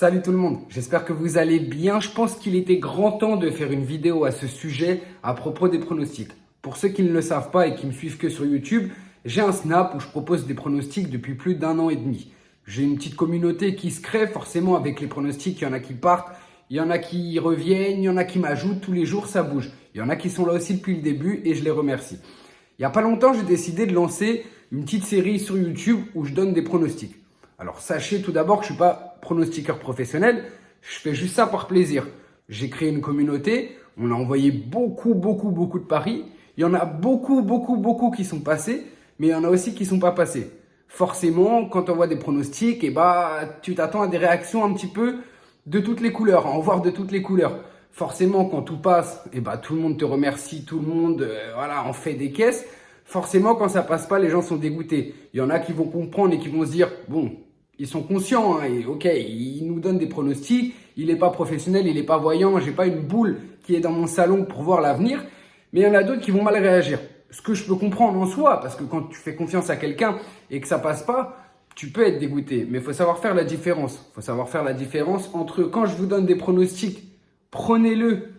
Salut tout le monde, j'espère que vous allez bien. Je pense qu'il était grand temps de faire une vidéo à ce sujet à propos des pronostics. Pour ceux qui ne le savent pas et qui me suivent que sur YouTube, j'ai un Snap où je propose des pronostics depuis plus d'1 an et demi. J'ai une petite communauté qui se crée forcément avec les pronostics. Il y en a qui partent, il y en a qui reviennent, il y en a qui m'ajoutent. Tous les jours, ça bouge. Il y en a qui sont là aussi depuis le début et je les remercie. Il n'y a pas longtemps, j'ai décidé de lancer une petite série sur YouTube où je donne des pronostics. Alors sachez tout d'abord que je ne suis pas pronostiqueur professionnel, je fais juste ça par plaisir. J'ai créé une communauté, on a envoyé beaucoup de paris. Il y en a beaucoup qui sont passés, mais il y en a aussi qui ne sont pas passés. Forcément, quand on voit des pronostics, tu t'attends à des réactions un petit peu de toutes les couleurs, à en voir de toutes les couleurs. Forcément, quand tout passe, tout le monde te remercie, tout le monde en fait des caisses. Forcément, quand ça passe pas, les gens sont dégoûtés. Il y en a qui vont comprendre et qui vont se dire, bon, ils sont conscients, hein, et ok, ils nous donnent des pronostics, il n'est pas professionnel, il n'est pas voyant, j'ai pas une boule qui est dans mon salon pour voir l'avenir, mais il y en a d'autres qui vont mal réagir. Ce que je peux comprendre en soi, parce que quand tu fais confiance à quelqu'un et que ça passe pas, tu peux être dégoûté, mais il faut savoir faire la différence. Il faut savoir faire la différence entre quand je vous donne des pronostics, prenez-le,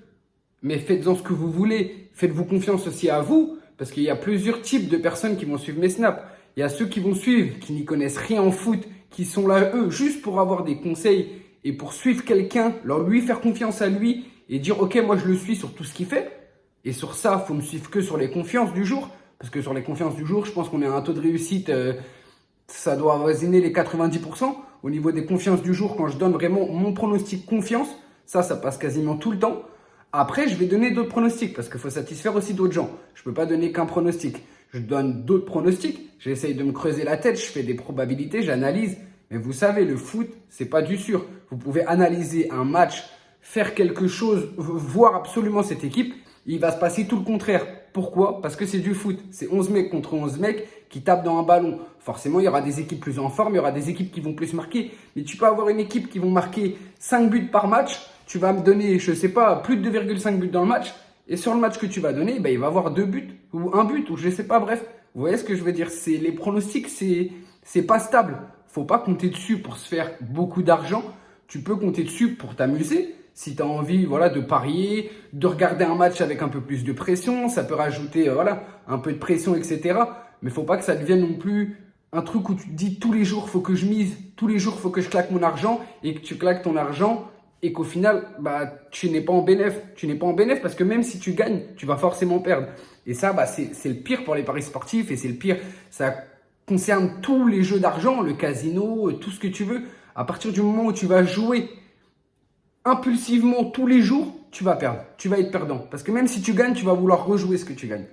mais faites-en ce que vous voulez, faites-vous confiance aussi à vous, parce qu'il y a plusieurs types de personnes qui vont suivre mes snaps. Il y a ceux qui vont suivre, qui n'y connaissent rien en foot, qui sont là, eux, juste pour avoir des conseils et pour suivre quelqu'un, lui faire confiance à lui et dire, ok, moi je le suis sur tout ce qu'il fait. Et sur ça, il faut me suivre que sur les confiances du jour. Parce que sur les confiances du jour, je pense qu'on est à un taux de réussite, ça doit avoisiner les 90%. Au niveau des confiances du jour, quand je donne vraiment mon pronostic confiance, ça passe quasiment tout le temps. Après, je vais donner d'autres pronostics parce qu'il faut satisfaire aussi d'autres gens. Je ne peux pas donner qu'un pronostic. Je donne d'autres pronostics. J'essaye de me creuser la tête. Je fais des probabilités, j'analyse. Mais vous savez, le foot, c'est pas du sûr. Vous pouvez analyser un match, faire quelque chose, voir absolument cette équipe. Il va se passer tout le contraire. Pourquoi? Parce que c'est du foot. C'est 11 mecs contre 11 mecs qui tapent dans un ballon. Forcément, il y aura des équipes plus en forme, il y aura des équipes qui vont plus marquer. Mais tu peux avoir une équipe qui vont marquer 5 buts par match. Tu vas me donner, je sais pas, plus de 2,5 buts dans le match. Et sur le match que tu vas donner, il va avoir 2 buts ou 1 but ou je sais pas, bref. Vous voyez ce que je veux dire? Les pronostics, c'est pas stable. Faut pas compter dessus pour se faire beaucoup d'argent. Tu peux compter dessus pour t'amuser. Si tu as envie de parier, de regarder un match avec un peu plus de pression, ça peut rajouter un peu de pression, etc. Mais faut pas que ça devienne non plus un truc où tu te dis tous les jours, faut que je mise, tous les jours, faut que je claque mon argent et que tu claques ton argent et qu'au final, tu n'es pas en bénéf. Tu n'es pas en bénéf parce que même si tu gagnes, tu vas forcément perdre. Et ça, c'est le pire pour les paris sportifs et c'est le pire. Ça concerne tous les jeux d'argent, le casino, tout ce que tu veux. À partir du moment où tu vas jouer impulsivement tous les jours, tu vas perdre. Tu vas être perdant. Parce que même si tu gagnes, tu vas vouloir rejouer ce que tu gagnes.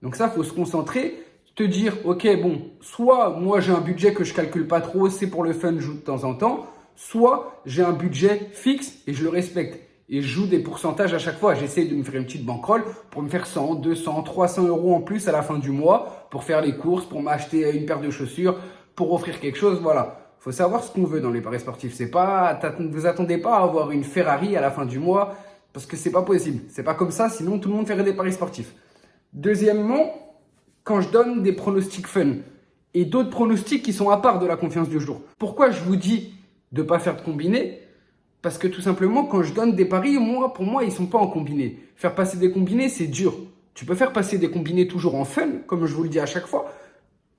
Donc ça, il faut se concentrer, te dire, ok, bon, soit moi j'ai un budget que je calcule pas trop, c'est pour le fun, je joue de temps en temps. Soit j'ai un budget fixe et je le respecte. Et je joue des pourcentages à chaque fois. J'essaie de me faire une petite bankroll pour me faire 100, 200, 300 euros en plus à la fin du mois pour faire les courses, pour m'acheter une paire de chaussures, pour offrir quelque chose. Voilà. Faut savoir ce qu'on veut dans les paris sportifs. C'est pas, vous attendez pas à avoir une Ferrari à la fin du mois parce que c'est pas possible. C'est pas comme ça, sinon tout le monde ferait des paris sportifs. Deuxièmement, quand je donne des pronostics fun et d'autres pronostics qui sont à part de la confiance du jour. Pourquoi je vous dis de ne pas faire de combiné? Parce que tout simplement, quand je donne des paris, pour moi, ils ne sont pas en combiné. Faire passer des combinés, c'est dur. Tu peux faire passer des combinés toujours en fun, comme je vous le dis à chaque fois.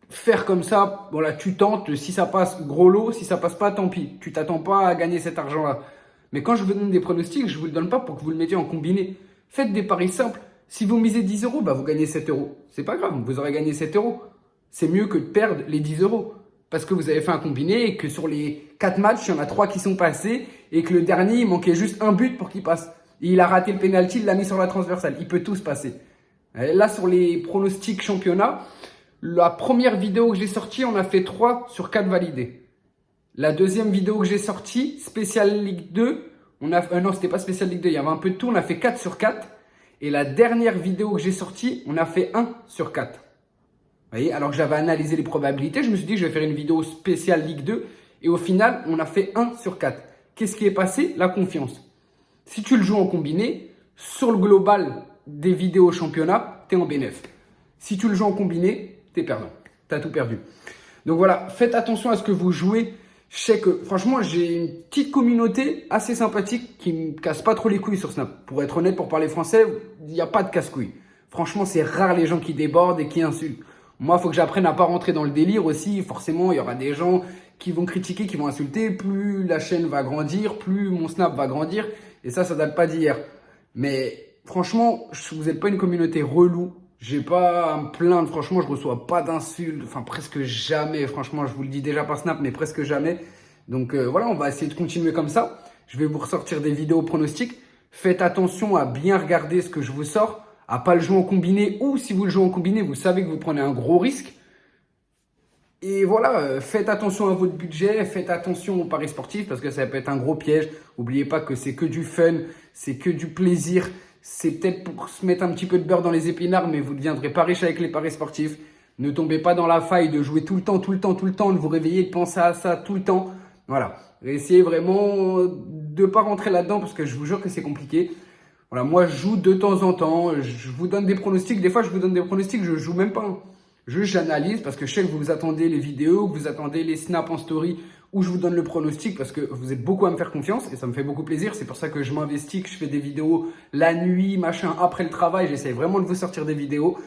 Faire comme ça, tu tentes, si ça passe, gros lot, si ça passe pas, tant pis. Tu t'attends pas à gagner cet argent-là. Mais quand je vous donne des pronostics, je ne vous le donne pas pour que vous le mettiez en combiné. Faites des paris simples. Si vous misez 10 euros, vous gagnez 7 euros. C'est pas grave, vous aurez gagné 7 euros. C'est mieux que de perdre les 10 euros. Parce que vous avez fait un combiné et que sur les 4 matchs, il y en a 3 qui sont passés et que le dernier, il manquait juste un but pour qu'il passe. Et il a raté le penalty, il l'a mis sur la transversale. Il peut tout se passer. Et là, sur les pronostics championnat, la première vidéo que j'ai sortie, on a fait 3 sur 4 validés. La deuxième vidéo que j'ai sortie, spécial Ligue 2, non, c'était pas spécial Ligue 2, il y avait un peu de tout, on a fait 4 sur 4. Et la dernière vidéo que j'ai sortie, on a fait 1 sur 4. Vous voyez, alors que j'avais analysé les probabilités, je me suis dit que je vais faire une vidéo spéciale Ligue 2 et au final, on a fait 1 sur 4. Qu'est-ce qui est passé? La confiance. Si tu le joues en combiné, sur le global des vidéos championnat, tu es en bénéf. Si tu le joues en combiné, tu es perdant. Tu as tout perdu. Donc voilà, faites attention à ce que vous jouez. Je sais que, franchement, j'ai une petite communauté assez sympathique qui me casse pas trop les couilles sur Snap. Pour être honnête, pour parler français, il n'y a pas de casse-couilles. Franchement, c'est rare les gens qui débordent et qui insultent. Moi, il faut que j'apprenne à pas rentrer dans le délire aussi. Forcément, il y aura des gens qui vont critiquer, qui vont insulter. Plus la chaîne va grandir, plus mon Snap va grandir. Et ça date pas d'hier. Mais franchement, vous n'êtes pas une communauté relou. J'ai pas à me plaindre, franchement, je reçois pas d'insultes, enfin presque jamais, franchement, je vous le dis déjà par Snap, mais presque jamais. Donc voilà, on va essayer de continuer comme ça. Je vais vous ressortir des vidéos pronostics. Faites attention à bien regarder ce que je vous sors, à pas le jouer en combiné, ou si vous le jouez en combiné, vous savez que vous prenez un gros risque. Et voilà, faites attention à votre budget, faites attention aux paris sportifs parce que ça peut être un gros piège. N'oubliez pas que c'est que du fun, c'est que du plaisir. C'est peut-être pour se mettre un petit peu de beurre dans les épinards, mais vous ne deviendrez pas riche avec les paris sportifs. Ne tombez pas dans la faille de jouer tout le temps, de vous réveiller, de penser à ça tout le temps. Voilà, essayez vraiment de ne pas rentrer là-dedans parce que je vous jure que c'est compliqué. Voilà, moi je joue de temps en temps, je vous donne des pronostics. Des fois je vous donne des pronostics, je joue même pas, hein. Juste j'analyse parce que je sais que vous attendez les vidéos, que vous attendez les snaps en story où je vous donne le pronostic parce que vous êtes beaucoup à me faire confiance et ça me fait beaucoup plaisir. C'est pour ça que je m'investis, que je fais des vidéos la nuit, machin, après le travail. J'essaie vraiment de vous sortir des vidéos.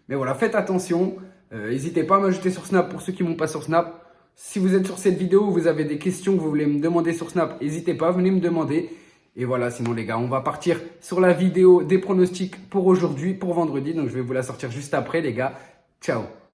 Mais voilà, faites attention. N'hésitez pas à m'ajouter sur Snap pour ceux qui m'ont pas sur Snap. Si vous êtes sur cette vidéo, vous avez des questions que vous voulez me demander sur Snap, n'hésitez pas, venez me demander. Et voilà, sinon les gars, on va partir sur la vidéo des pronostics pour aujourd'hui, pour vendredi. Donc je vais vous la sortir juste après les gars. Ciao.